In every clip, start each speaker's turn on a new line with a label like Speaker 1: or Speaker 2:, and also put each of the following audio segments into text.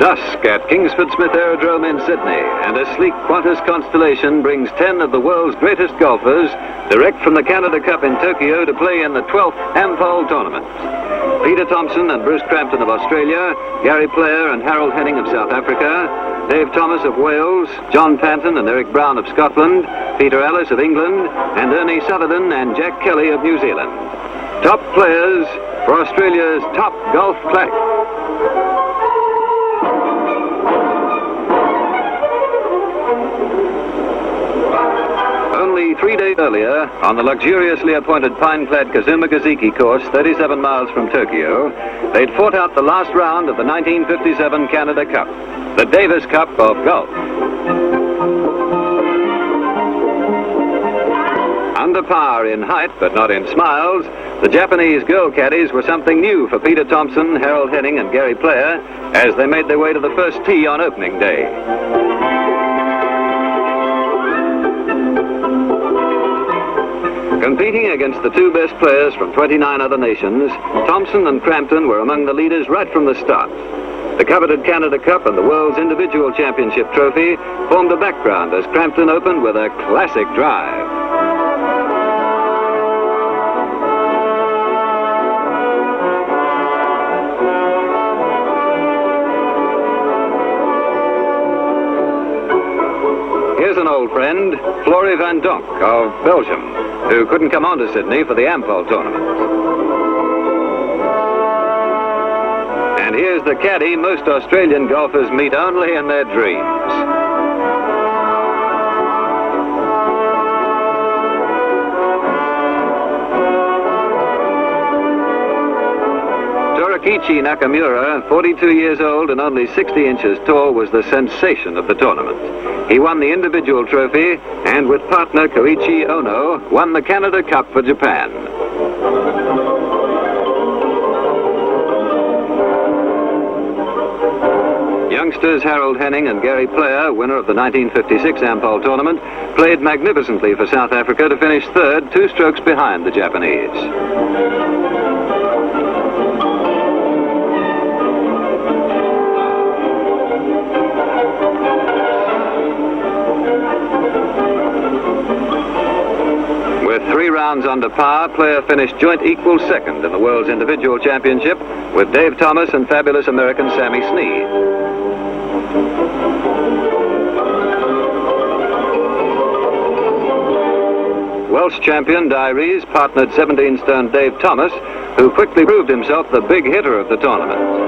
Speaker 1: Dusk at Kingsford Smith Aerodrome in Sydney, and a sleek Qantas Constellation brings 10 of the world's greatest golfers direct from the Canada Cup in Tokyo to play in the 12th Ampol Tournament. Peter Thomson and Bruce Crampton of Australia, Gary Player and Harold Henning of South Africa, Dave Thomas of Wales, John Panton and Eric Brown of Scotland, Peter Allis of England, and Ernie Southerden and Jack Kelly of New Zealand. Top players for Australia's top golf flag. Only 3 days earlier, on the luxuriously appointed pine-clad Kazuma Gaziki course, 37 miles from Tokyo, they'd fought out the last round of the 1957 Canada Cup, the Davis Cup of golf. Under par in height, but not in smiles, the Japanese girl caddies were something new for Peter Thomson, Harold Henning and Gary Player as they made their way to the first tee on opening day. Competing against the two best players from 29 other nations, Thomson and Crampton were among the leaders right from the start. The coveted Canada Cup and the World's Individual Championship trophy formed the background as Crampton opened with a classic drive. Here's an old friend, Flory van Donk of Belgium, who couldn't come on to Sydney for the Ampol Tournament. And here's the caddy most Australian golfers meet only in their dreams. Torakichi Nakamura, 42 years old and only 60 inches tall, was the sensation of the tournament. He won the individual trophy and with partner Koichi Ono won the Canada Cup for Japan. Youngsters Harold Henning and Gary Player, winner of the 1956 Ampol Tournament, played magnificently for South Africa to finish third, 2 strokes behind the Japanese. With 3 rounds under par, Player finished joint equal second in the World's Individual Championship with Dave Thomas and fabulous American Sammy Snead. Welsh champion Diaries partnered 17-stone Dave Thomas, who quickly proved himself the big hitter of the tournament.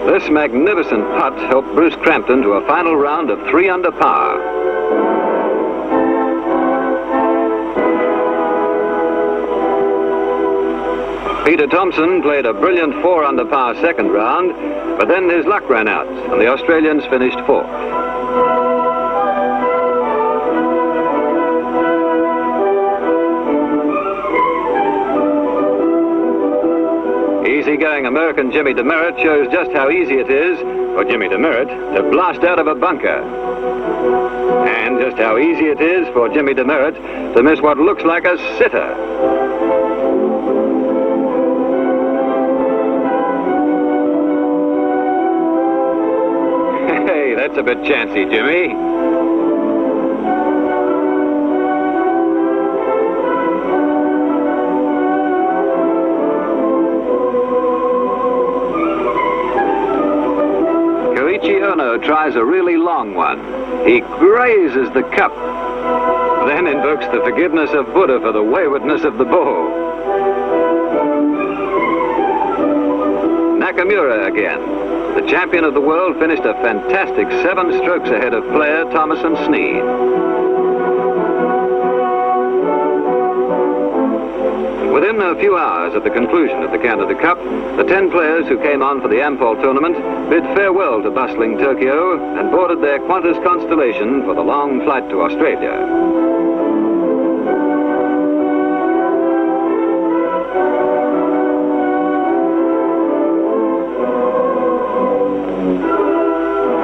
Speaker 1: This magnificent putt helped Bruce Crampton to a final round of 3 under par. Peter Thomson played a brilliant 4 under par second round, but then his luck ran out and the Australians finished 4th. Easy-going American Jimmy DeMeritt shows just how easy it is for Jimmy DeMeritt to blast out of a bunker. And just how easy it is for Jimmy DeMeritt to miss what looks like a sitter. Hey, that's a bit chancy, Jimmy. Ono tries a really long one. He grazes the cup, then invokes the forgiveness of Buddha for the waywardness of the ball. Nakamura again. The champion of the world finished a fantastic 7 strokes ahead of Player, Thomas and Snead. Within a few hours of the conclusion of the Canada Cup, the 10 players who came on for the Ampol Tournament bid farewell to bustling Tokyo and boarded their Qantas Constellation for the long flight to Australia.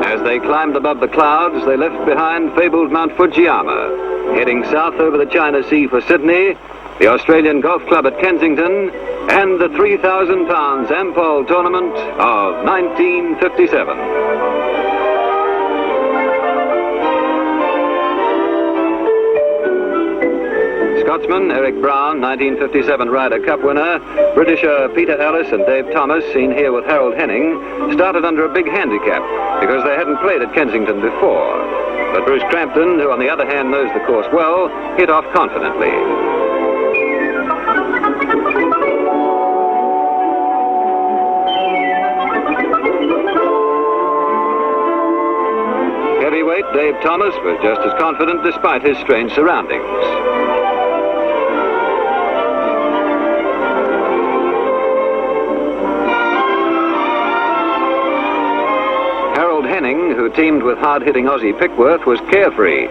Speaker 1: As they climbed above the clouds, they left behind fabled Mount Fujiyama, heading south over the China Sea for Sydney, the Australian Golf Club at Kensington, and the £3,000 Ampol Tournament of 1957. Scotsman Eric Brown, 1957 Ryder Cup winner, Britisher Peter Allis and Dave Thomas, seen here with Harold Henning, started under a big handicap because they hadn't played at Kensington before. But Bruce Crampton, who on the other hand knows the course well, hit off confidently. Heavyweight Dave Thomas was just as confident despite his strange surroundings. Henning, who teamed with hard-hitting Aussie Pickworth, was carefree.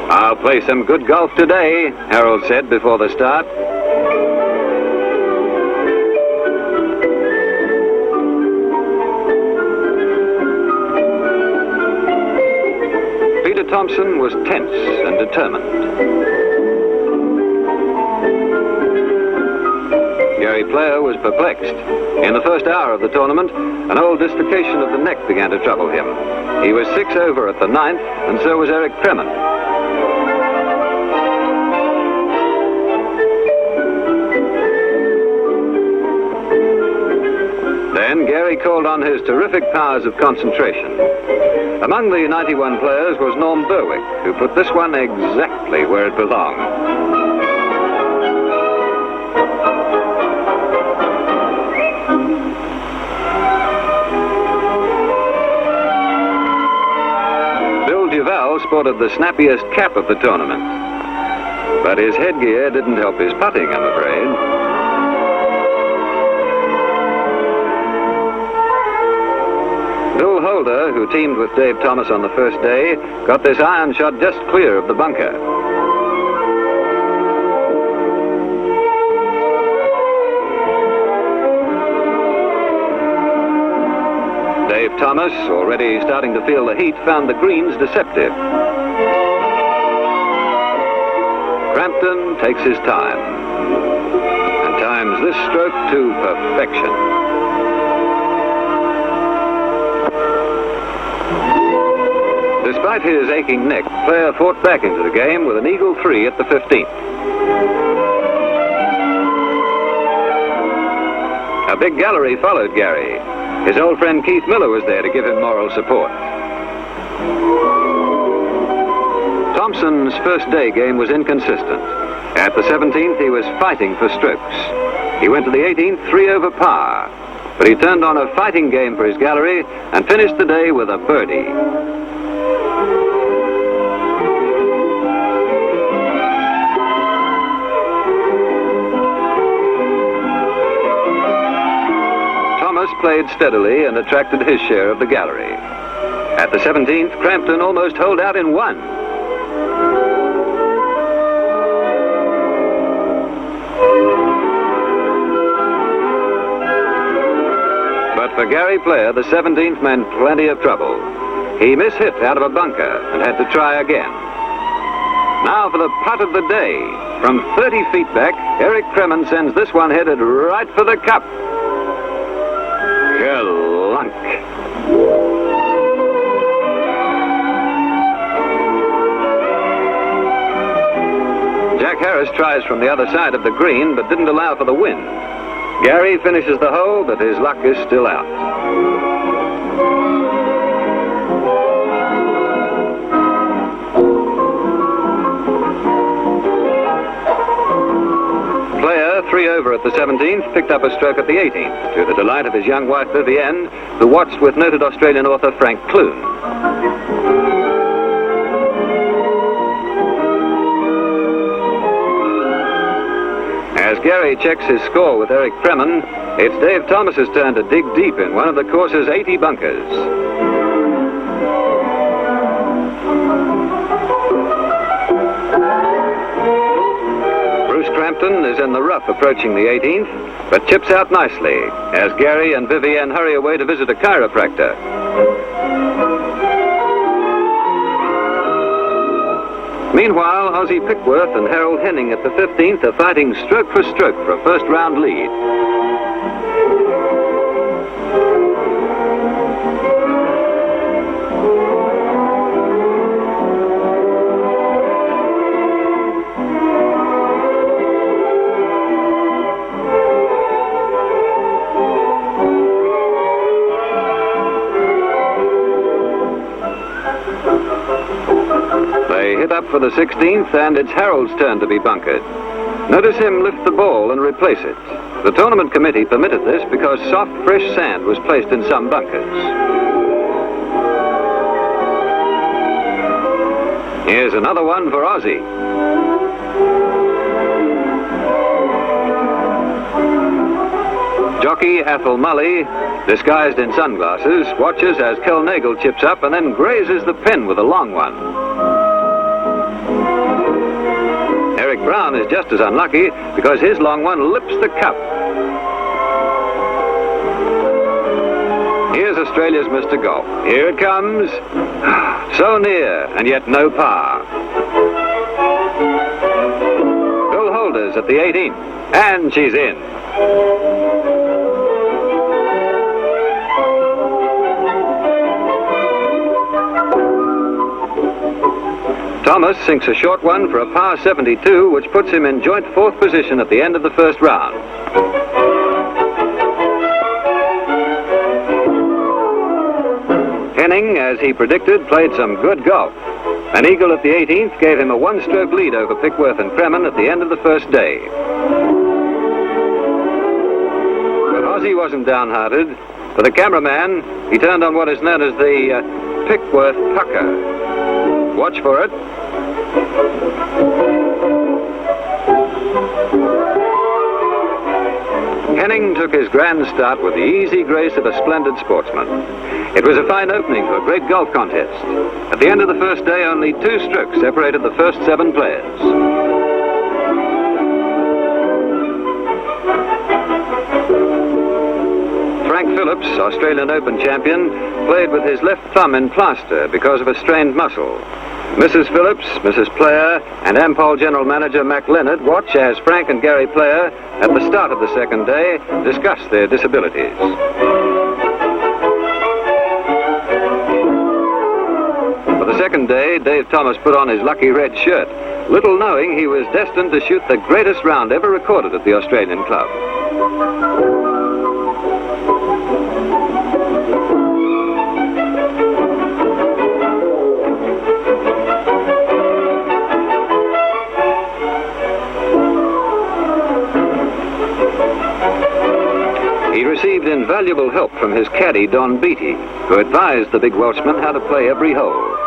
Speaker 1: "I'll play some good golf today," Harold said before the start. Peter Thomson was tense and determined. Gary Player was perplexed. In the first hour of the tournament, an old dislocation of the neck began to trouble him. He was 6 over at the 9th, and so was Eric Cremin. Then Gary called on his terrific powers of concentration. Among the 91 players was Norm Berwick, who put this one exactly where it belonged. Duval sported the snappiest cap of the tournament, but his headgear didn't help his putting, I'm afraid. Bill Holder, who teamed with Dave Thomas on the first day, got this iron shot just clear of the bunker. Dave Thomas, already starting to feel the heat, found the greens deceptive. Crampton takes his time and times this stroke to perfection. Despite his aching neck, Player fought back into the game with an eagle 3 at the 15th. A big gallery followed Gary. His old friend Keith Miller was there to give him moral support. Thompson's first day game was inconsistent. At the 17th, he was fighting for strokes. He went to the 18th, 3 over par. But he turned on a fighting game for his gallery and finished the day with a birdie. Played steadily and attracted his share of the gallery. At the 17th, Crampton almost holed out in 1. But for Gary Player, the 17th meant plenty of trouble. He mishit out of a bunker and had to try again. Now for the putt of the day. From 30 feet back, Eric Cremin sends this one headed right for the cup. Lunk. Jack Harris tries from the other side of the green, but didn't allow for the wind. Gary finishes the hole, but his luck is still out. Player, 3 over at the 17th, picked up a stroke at the 18th, to the delight of his young wife Vivienne, who watched with noted Australian author Frank Clunes. As Gary checks his score with Eric Cremin, it's Dave Thomas's turn to dig deep in one of the course's 80 bunkers. Crampton is in the rough approaching the 18th, but chips out nicely as Gary and Vivienne hurry away to visit a chiropractor. Meanwhile, Ossie Pickworth and Henning at the 15th are fighting stroke for stroke for a first-round lead. They hit up for the 16th, and it's Harold's turn to be bunkered. Notice him lift the ball and replace it. The tournament committee permitted this because soft, fresh sand was placed in some bunkers. Here's another one for Ossie. Jockey Athol Mulley, disguised in sunglasses, watches as Nagle chips up and then grazes the pin with a long one. Eric Brown is just as unlucky because his long one lips the cup. Here's Australia's Mr. Golf. Here it comes. So near, and yet no par. Bill Holder's at the 18th, and she's in. Thomas sinks a short one for a par 72, which puts him in joint 4th position at the end of the first round. Henning, as he predicted, played some good golf. An eagle at the 18th gave him a one-stroke lead over Pickworth and Cremin at the end of the first day. But Ossie wasn't downhearted. For the cameraman, he turned on what is known as the Pickworth pucker. Watch for it. Henning took his grand start with the easy grace of a splendid sportsman. It was a fine opening to a great golf contest. At the end of the first day, only 2 strokes separated the first 7 players. Frank Phillips, Australian Open champion, played with his left thumb in plaster because of a strained muscle. Mrs. Phillips, Mrs. Player, and Ampol General Manager McInnes watch as Frank and Gary Player, at the start of the second day, discuss their disabilities. For the second day, Dave Thomas put on his lucky red shirt, little knowing he was destined to shoot the greatest round ever recorded at the Australian Club. He received invaluable help from his caddy, Don Beattie, who advised the big Welshman how to play every hole.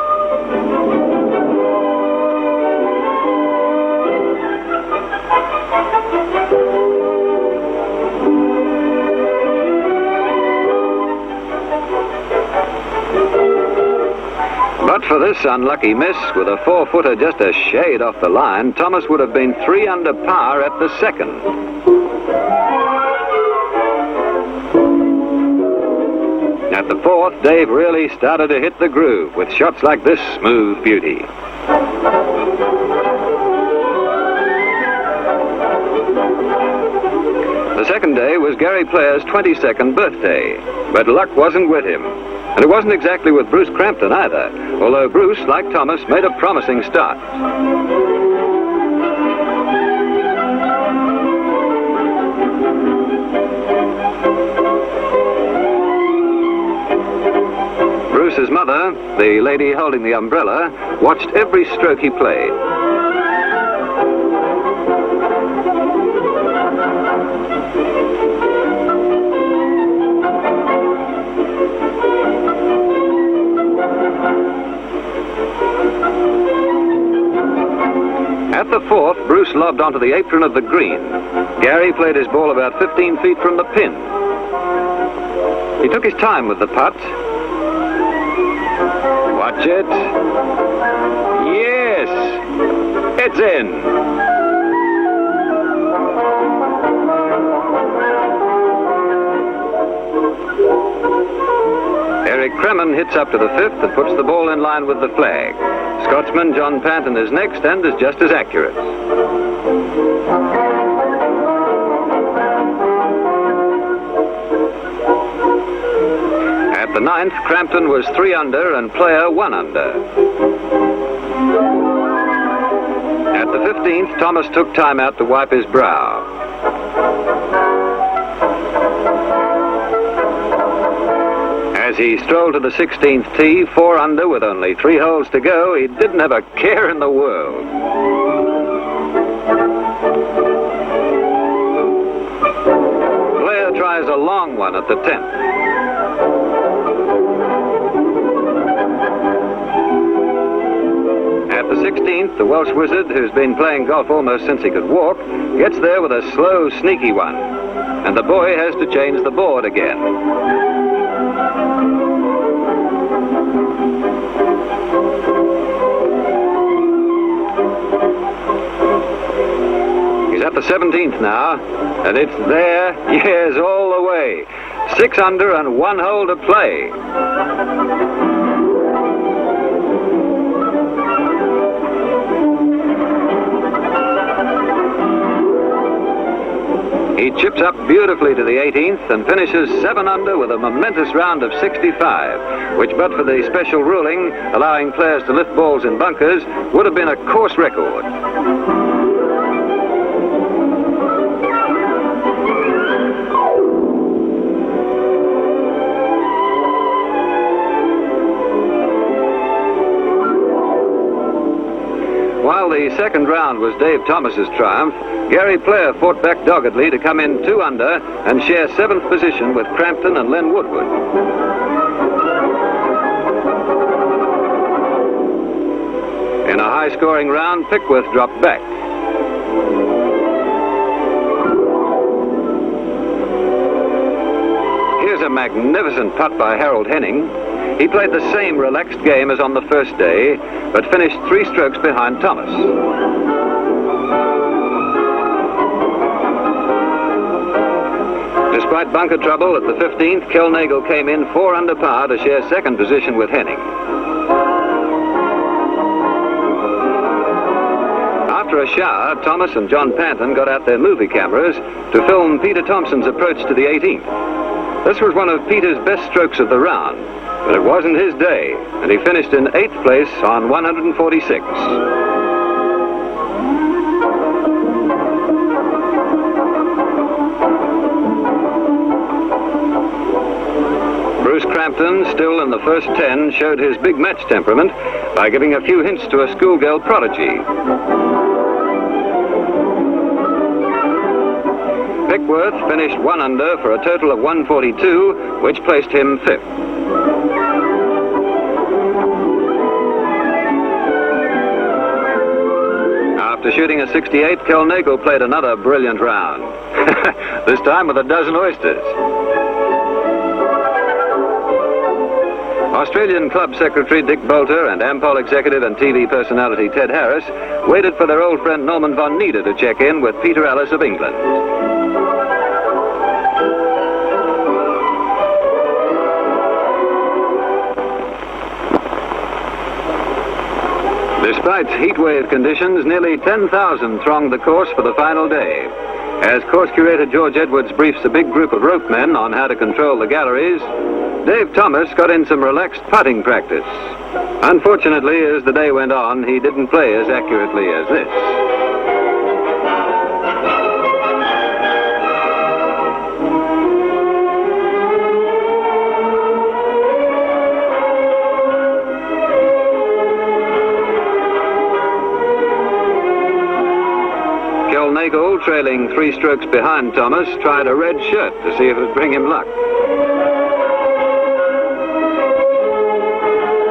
Speaker 1: But for this unlucky miss, with a 4-footer just a shade off the line, Thomas would have been 3 under par at the second. At the 4th, Dave really started to hit the groove with shots like this smooth beauty. The second day was Gary Player's 22nd birthday, but luck wasn't with him. And it wasn't exactly with Bruce Crampton either, although Bruce, like Thomas, made a promising start. Bruce's mother, the lady holding the umbrella, watched every stroke he played. At the 4th, Bruce lobbed onto the apron of the green. Gary played his ball about 15 feet from the pin. He took his time with the putt. Watch it. Yes! It's in! Eric Cremin hits up to the 5th and puts the ball in line with the flag. Scotsman John Panton is next and is just as accurate. At the 9th, Crampton was 3 under and player 1 under. At the 15th, Thomas took time out to wipe his brow. As he strolled to the 16th tee, 4 under with only 3 holes to go, he didn't have a care in the world. Player tries a long one at the 10th. At the 16th, the Welsh wizard, who's been playing golf almost since he could walk, gets there with a slow, sneaky one. And the boy has to change the board again. He's at the 17th now, and it's there, yes, all the way. 6 under and 1 hole to play. He chips up beautifully to the 18th and finishes 7 under with a momentous round of 65, which but for the special ruling allowing players to lift balls in bunkers would have been a course record. While the second round was Dave Thomas's triumph, Gary Player fought back doggedly to come in 2 under and share 7th position with Crampton and Len Woodward. In a high-scoring round, Pickworth dropped back. Here's a magnificent putt by Harold Henning. He played the same relaxed game as on the first day, but finished 3 strokes behind Thomas. Despite bunker trouble at the 15th, Nagle came in 4 under par to share 2nd position with Henning. After a shower, Thomas and John Panton got out their movie cameras to film Peter Thomson's approach to the 18th. This was one of Peter's best strokes of the round, but it wasn't his day, and he finished in 8th place on 146. Bruce Crampton, still in the first 10, showed his big match temperament by giving a few hints to a schoolgirl prodigy. Pickworth finished 1 under for a total of 142, which placed him 5th. After shooting a 68, Nagle played another brilliant round, this time with a dozen oysters. Australian Club Secretary Dick Bolter and Ampol executive and TV personality Ted Harris waited for their old friend Norman von Nida to check in with Peter Allis of England. Despite heatwave conditions, nearly 10,000 thronged the course for the final day. As course curator George Edwards briefs a big group of rope men on how to control the galleries, Dave Thomas got in some relaxed putting practice. Unfortunately, as the day went on, he didn't play as accurately as this. Nagle, trailing 3 strokes behind Thomas, tried a red shirt to see if it would bring him luck.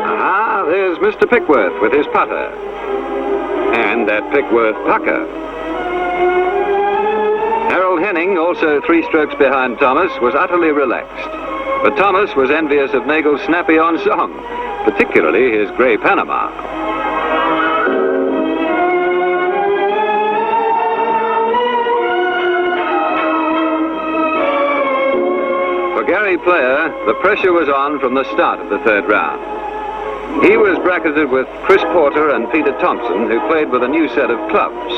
Speaker 1: Aha, there's Mr. Pickworth with his putter. And that Pickworth pucker. Harold Henning, also 3 strokes behind Thomas, was utterly relaxed. But Thomas was envious of Nagle's snappy-on song, particularly his Grey Panama. For Gary Player, the pressure was on from the start of the third round. He was bracketed with Chris Porter and Peter Thomson, who played with a new set of clubs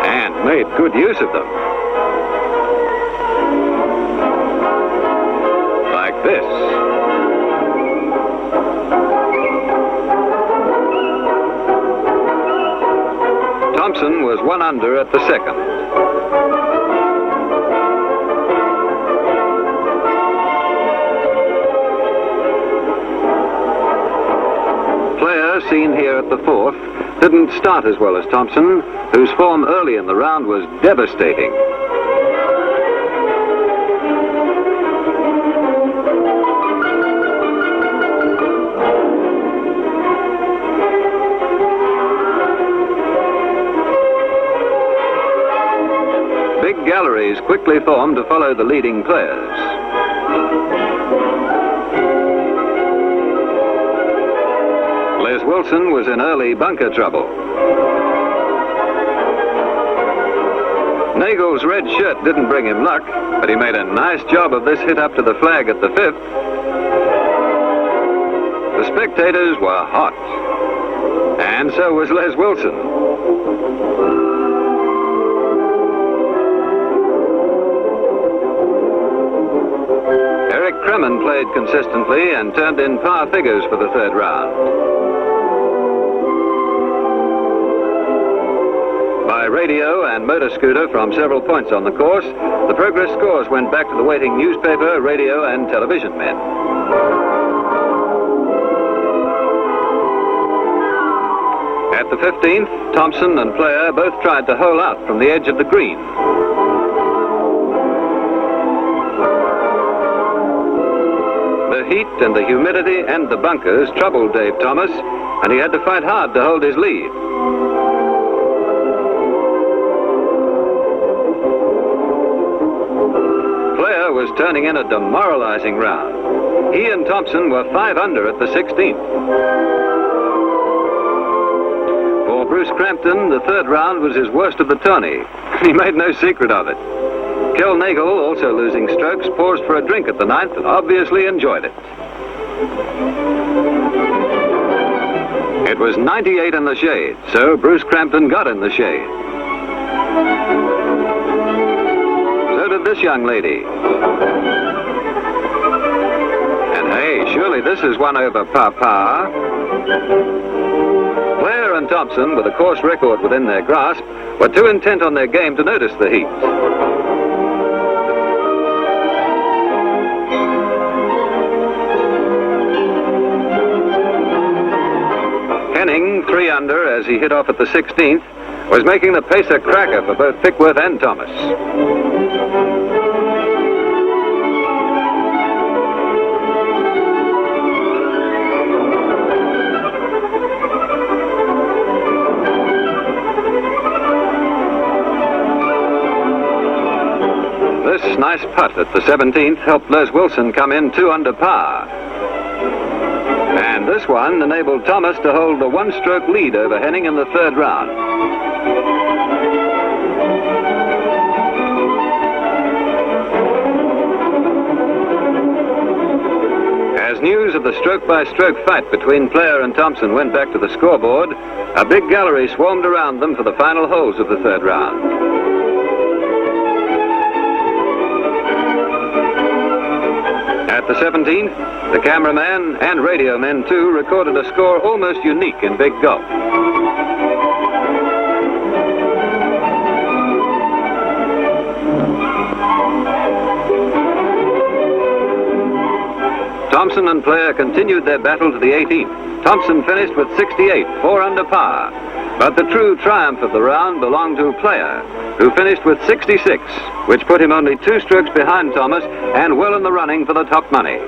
Speaker 1: and made good use of them. Like this. Thomson was 1 under at the second. Player, seen here at the fourth, didn't start as well as Thomson, whose form early in the round was devastating. Big galleries quickly formed to follow the leading players. Les Wilson was in early bunker trouble. Nagle's red shirt didn't bring him luck, but he made a nice job of this hit up to the flag at the fifth. The spectators were hot, and so was Les Wilson. Cremin played consistently and turned in par figures for the third round. By radio and motor scooter from several points on the course, the progress scores went back to the waiting newspaper, radio and television men. At the 15th, Thomson and Player both tried to hole out from the edge of the green. The heat and the humidity and the bunkers troubled Dave Thomas, and he had to fight hard to hold his lead. Player was turning in a demoralizing round. He and Thomson were 5 under at the 16th. For Bruce Crampton, the third round was his worst of the tourney. He made no secret of it. Kel Nagle, also losing strokes, paused for a drink at the 9th and obviously enjoyed it. It was 98 in the shade, so Bruce Crampton got in the shade. So did this young lady. And hey, surely this is one over par. Player and Thomson, with a course record within their grasp, were too intent on their game to notice the heat. Henning, 3 under as he hit off at the 16th, was making the pace a cracker for both Pickworth and Thomas. This nice putt at the 17th helped Les Wilson come in 2 under par. And this one enabled Thomas to hold a 1-stroke lead over Henning in the third round. As news of the stroke-by-stroke fight between Player and Thomson went back to the scoreboard, a big gallery swarmed around them for the final holes of the third round. At the 17th, the cameraman and radio men too recorded a score almost unique in big golf. Thomson and Player continued their battle to the 18th. Thomson finished with 68, 4 under par. But the true triumph of the round belonged to Player, who finished with 66, which put him only 2 strokes behind Thomas and well in the running for the top money.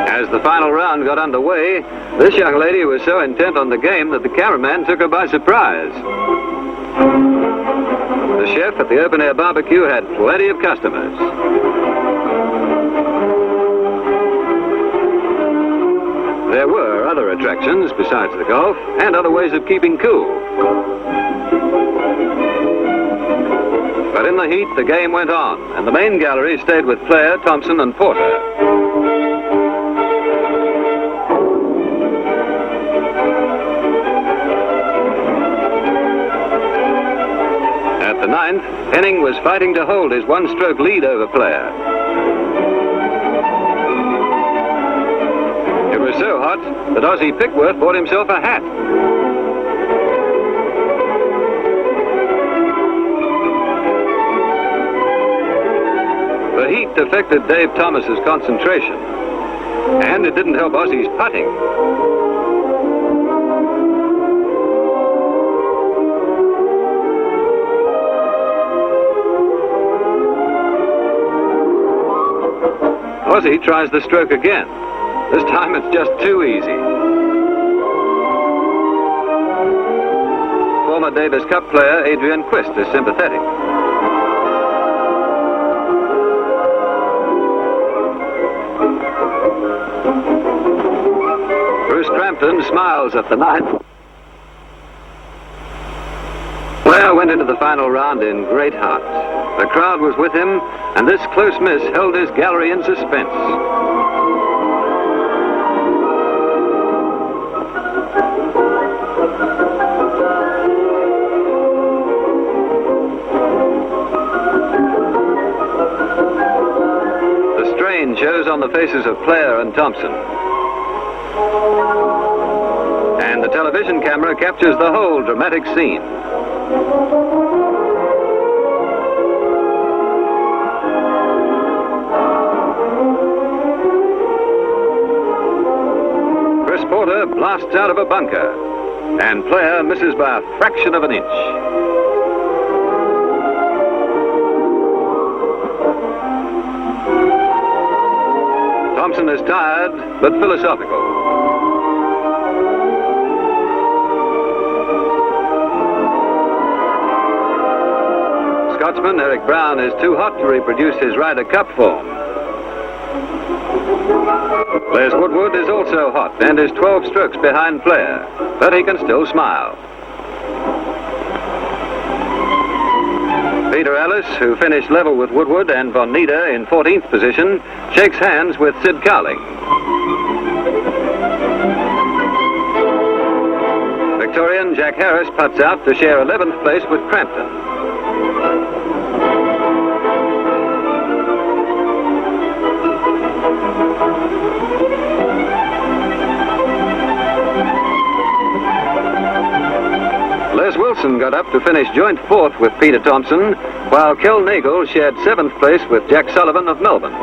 Speaker 1: As the final round got underway, this young lady was so intent on the game that the cameraman took her by surprise. The chef at the open-air barbecue had plenty of customers. There were other attractions besides the golf and other ways of keeping cool. But in the heat, the game went on, and the main gallery stayed with Player, Thomson, and Porter. At the 9th, Henning was fighting to hold his one-stroke lead over Player. It was so hot that Ossie Pickworth bought himself a hat. The heat affected Dave Thomas's concentration, and it didn't help Ossie's putting. Ossie tries the stroke again. This time it's just too easy. Former Davis Cup player Adrian Quist is sympathetic. Bruce Crampton smiles at the 9th. Player went into the final round in great heart. The crowd was with him, and this close miss held his gallery in suspense. The strain shows on the faces of Player and Thomson. And the television camera captures the whole dramatic scene. Porter blasts out of a bunker, and Player misses by a fraction of an inch. Thomson is tired, but philosophical. Scotsman Eric Brown is too hot to reproduce his Ryder Cup form. Les Woodward is also hot and is 12 strokes behind Player, but he can still smile. Peter Allis, who finished level with Woodward and von Nida in 14th position, shakes hands with Sid Cowling. Victorian Jack Harris putts out to share 11th place with Crampton. Les Wilson got up to finish joint 4th with Peter Thomson, while Kel Nagle shared 7th place with Jack Sullivan of Melbourne.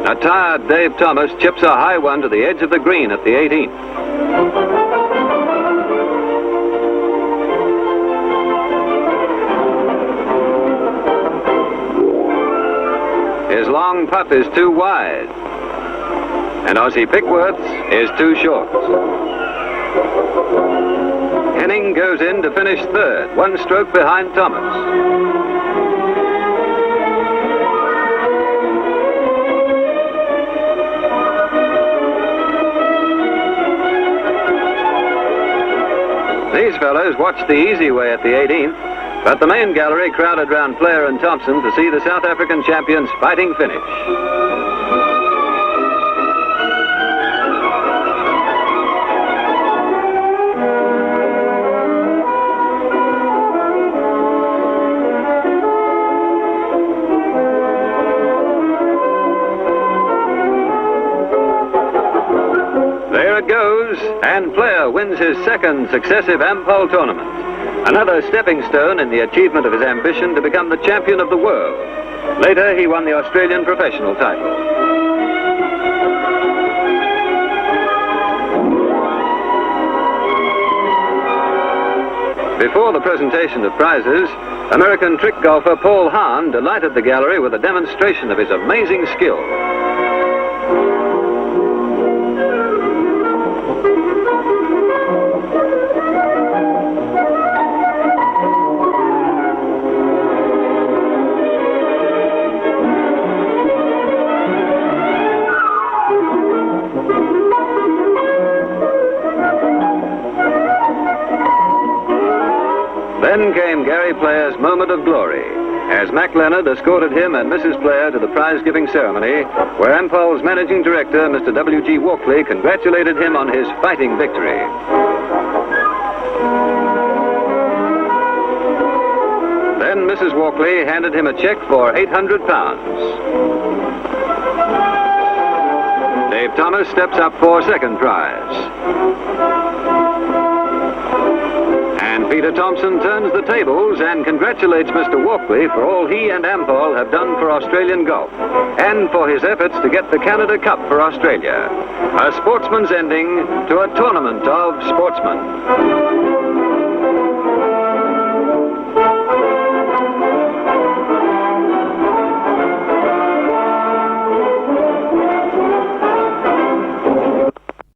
Speaker 1: A tired Dave Thomas chips a high one to the edge of the green at the 18th. His long putt is too wide, and Ossie Pickworth's is too short. Henning goes in to finish 3rd, 1 stroke behind Thomas. These fellows watched the easy way at the 18th, but the main gallery crowded round Player and Thomson to see the South African champions' fighting finish. There it goes, and Player wins his 2nd successive Ampol Tournament. Another stepping stone in the achievement of his ambition to become the champion of the world. Later, he won the Australian professional title. Before the presentation of prizes, American trick golfer Paul Hahn delighted the gallery with a demonstration of his amazing skill. Then came Gary Player's moment of glory, as Mac Leonard escorted him and Mrs. Player to the prize-giving ceremony, where Ampol's managing director, Mr. W.G. Walkley, congratulated him on his fighting victory. Then Mrs. Walkley handed him a cheque for £800. Dave Thomas steps up for second prize. And Peter Thomson turns the tables and congratulates Mr. Walkley for all he and Ampol have done for Australian golf, and for his efforts to get the Canada Cup for Australia. A sportsman's ending to a tournament of sportsmen.